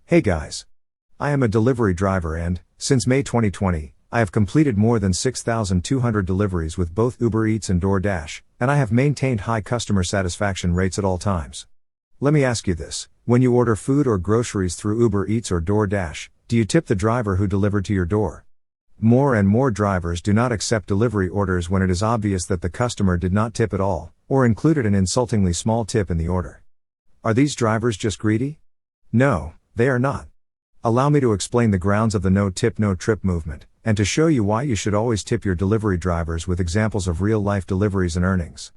Hey guys. I am a delivery driver and, since May 2020, I have completed more than 6,200 deliveries with both Uber Eats and DoorDash, and I have maintained high customer satisfaction rates at all times. Let me ask you this, when you order food or groceries through Uber Eats or DoorDash, do you tip the driver who delivered to your door? More and more drivers do not accept delivery orders when it is obvious that the customer did not tip at all, or included an insultingly small tip in the order. Are these drivers just greedy? No, they are not. Allow me to explain the grounds of the no tip, no trip movement, and to show you why you should always tip your delivery drivers with examples of real-life deliveries and earnings.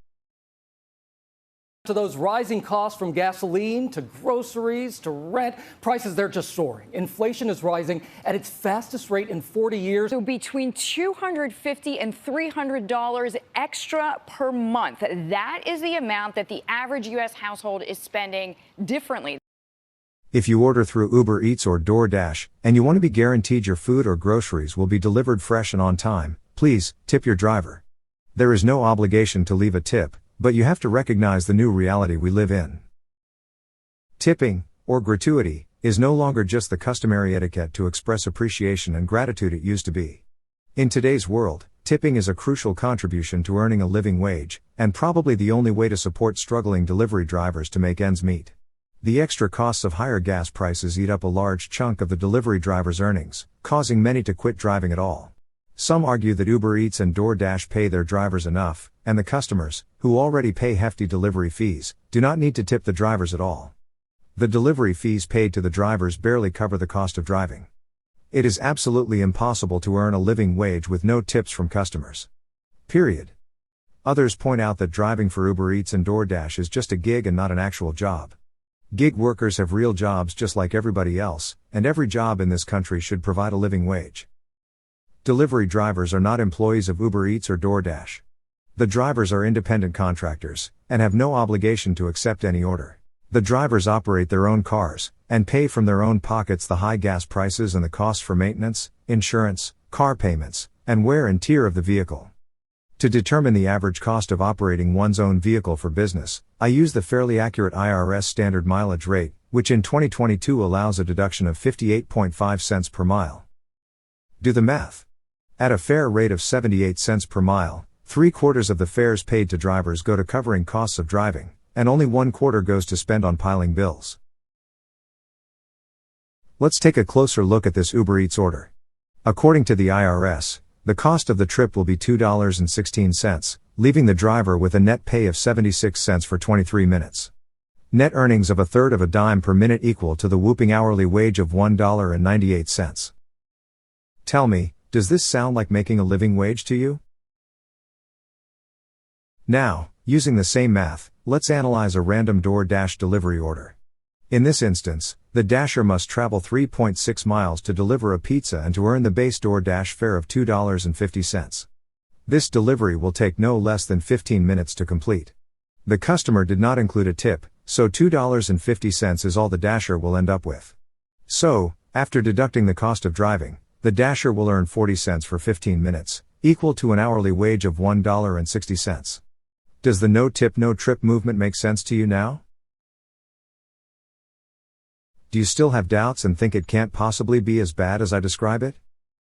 To those rising costs from gasoline to groceries to rent, prices, they're just soaring. Inflation is rising at its fastest rate in 40 years. So between $250 and $300 extra per month. That is the amount that the average U.S. household is spending differently. If you order through Uber Eats or DoorDash, and you want to be guaranteed your food or groceries will be delivered fresh and on time, please, tip your driver. There is no obligation to leave a tip, but you have to recognize the new reality we live in. Tipping, or gratuity, is no longer just the customary etiquette to express appreciation and gratitude it used to be. In today's world, tipping is a crucial contribution to earning a living wage, and probably the only way to support struggling delivery drivers to make ends meet. The extra costs of higher gas prices eat up a large chunk of the delivery driver's earnings, causing many to quit driving at all. Some argue that Uber Eats and DoorDash pay their drivers enough, and the customers, who already pay hefty delivery fees, do not need to tip the drivers at all. The delivery fees paid to the drivers barely cover the cost of driving. It is absolutely impossible to earn a living wage with no tips from customers. Period. Others point out that driving for Uber Eats and DoorDash is just a gig and not an actual job. Gig workers have real jobs just like everybody else, and every job in this country should provide a living wage. Delivery drivers are not employees of Uber Eats or DoorDash. The drivers are independent contractors, and have no obligation to accept any order. The drivers operate their own cars, and pay from their own pockets the high gas prices and the costs for maintenance, insurance, car payments, and wear and tear of the vehicle. To determine the average cost of operating one's own vehicle for business, I use the fairly accurate IRS standard mileage rate, which in 2022 allows a deduction of 58.5 cents per mile. Do the math. At a fare rate of 78 cents per mile, 3/4 of the fares paid to drivers go to covering costs of driving, and only 1/4 goes to spend on piling bills. Let's take a closer look at this Uber Eats order. According to the IRS, the cost of the trip will be $2.16, leaving the driver with a net pay of 76 cents for 23 minutes. Net earnings of a third of a dime per minute equal to the whooping hourly wage of $1.98. Tell me, does this sound like making a living wage to you? Now, using the same math, let's analyze a random DoorDash delivery order. In this instance, the dasher must travel 3.6 miles to deliver a pizza and to earn the base DoorDash fare of $2.50. This delivery will take no less than 15 minutes to complete. The customer did not include a tip, so $2.50 is all the dasher will end up with. So, after deducting the cost of driving, the dasher will earn 40 cents for 15 minutes, equal to an hourly wage of $1.60. Does the no tip, no trip movement make sense to you now? Do you still have doubts and think it can't possibly be as bad as I describe it?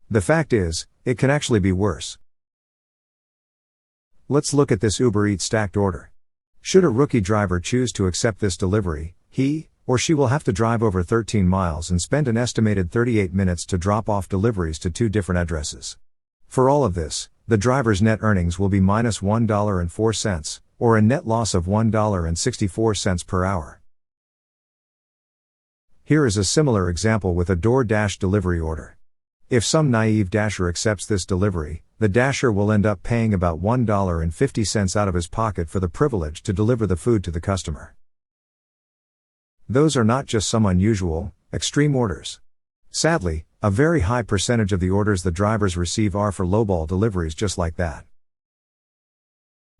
The fact is, it can actually be worse. Let's look at this Uber Eats stacked order. Should a rookie driver choose to accept this delivery, he or she will have to drive over 13 miles and spend an estimated 38 minutes to drop off deliveries to 2 different addresses. For all of this, the driver's net earnings will be minus $1.04, or a net loss of $1.64 per hour. Here is a similar example with a DoorDash delivery order. If some naive dasher accepts this delivery, the dasher will end up paying about $1.50 out of his pocket for the privilege to deliver the food to the customer. Those are not just some unusual, extreme orders. Sadly, a very high percentage of the orders the drivers receive are for lowball deliveries just like that.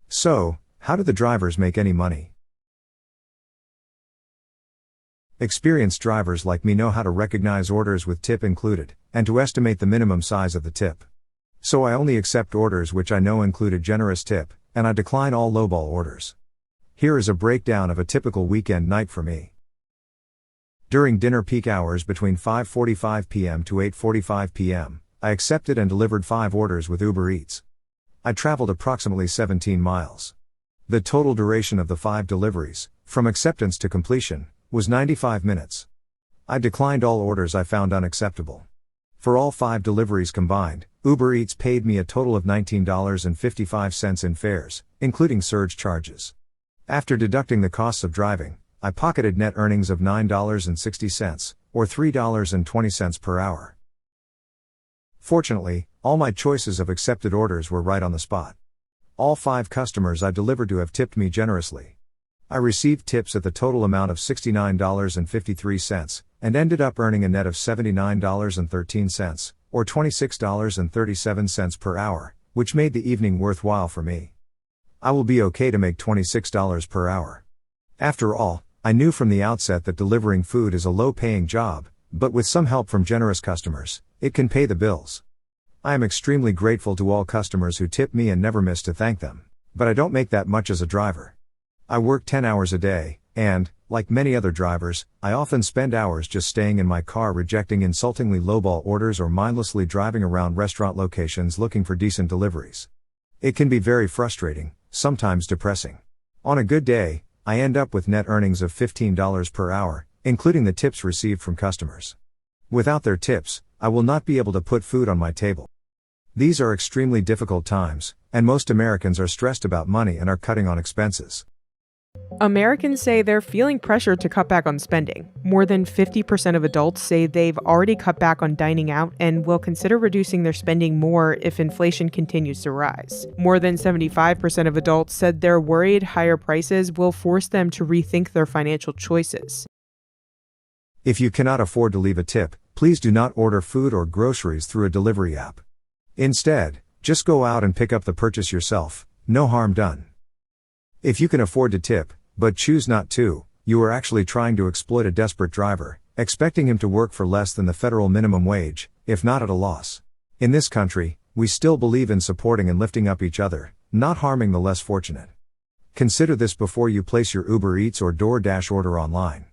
So, how do the drivers make any money? Experienced drivers like me know how to recognize orders with tip included, and to estimate the minimum size of the tip. So I only accept orders which I know include a generous tip, and I decline all lowball orders. Here is a breakdown of a typical weekend night for me. During dinner peak hours between 5:45 p.m. to 8:45 p.m., I accepted and delivered 5 orders with Uber Eats. I traveled approximately 17 miles. The total duration of the 5 deliveries, from acceptance to completion, was 95 minutes. I declined all orders I found unacceptable. For all 5 deliveries combined, Uber Eats paid me a total of $19.55 in fares, including surge charges. After deducting the costs of driving, I pocketed net earnings of $9.60, or $3.20 per hour. Fortunately, all my choices of accepted orders were right on the spot. All 5 customers I delivered to have tipped me generously. I received tips at the total amount of $69.53, and ended up earning a net of $79.13, or $26.37 per hour, which made the evening worthwhile for me. I will be okay to make $26 per hour. After all, I knew from the outset that delivering food is a low-paying job, but with some help from generous customers, it can pay the bills. I am extremely grateful to all customers who tip me and never miss to thank them, but I don't make that much as a driver. I work 10 hours a day, and, like many other drivers, I often spend hours just staying in my car rejecting insultingly lowball orders or mindlessly driving around restaurant locations looking for decent deliveries. It can be very frustrating, sometimes depressing. On a good day, I end up with net earnings of $15 per hour, including the tips received from customers. Without their tips, I will not be able to put food on my table. These are extremely difficult times, and most Americans are stressed about money and are cutting on expenses. Americans say they're feeling pressure to cut back on spending. More than 50% of adults say they've already cut back on dining out and will consider reducing their spending more if inflation continues to rise. More than 75% of adults said they're worried higher prices will force them to rethink their financial choices. If you cannot afford to leave a tip, please do not order food or groceries through a delivery app. Instead, just go out and pick up the purchase yourself, no harm done. If you can afford to tip, but choose not to, you are actually trying to exploit a desperate driver, expecting him to work for less than the federal minimum wage, if not at a loss. In this country, we still believe in supporting and lifting up each other, not harming the less fortunate. Consider this before you place your Uber Eats or DoorDash order online.